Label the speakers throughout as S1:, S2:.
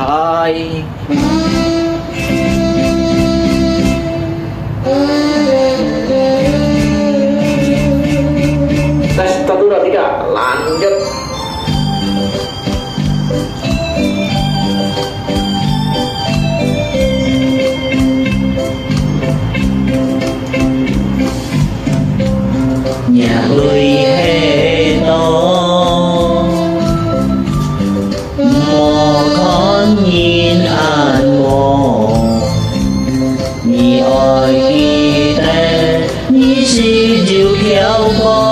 S1: Ơi satu dua tiga lanjut.
S2: Nhà ơi hê to mò con nhìn an mò nhị ơi khi ta nhị si diệu khéo con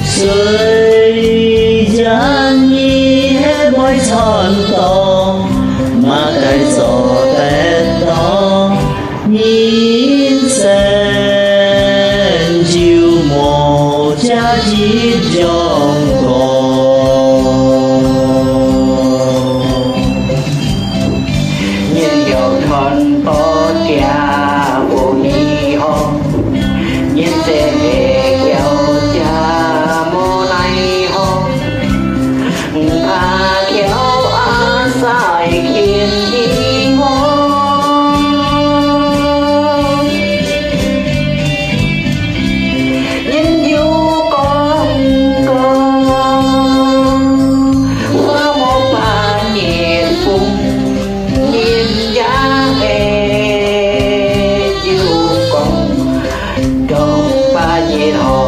S2: sơi gian nhị hết mỗi tròn to mà cái gió tết to nhìn sen chiều mồ cha chỉ trong con
S1: Nhìn dầu thân to cha vô ni ho nhìn xe về kéo cha mô này ho à kéo á sai khiến đi ho nhìn yêu con qua một bà nhìn cùng nhìn giá hè yêu con trong ba nhìn họ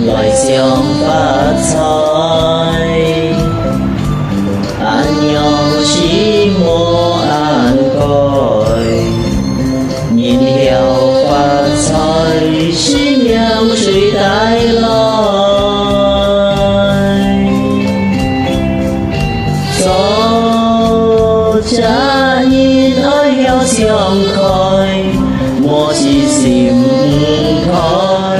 S2: lời giông phát soi an nhau chỉ mô an coi nhìn theo phát soi chỉ nhau suy tai loi gió cha nhìn ở heo xiong khói mô chỉ xìm khói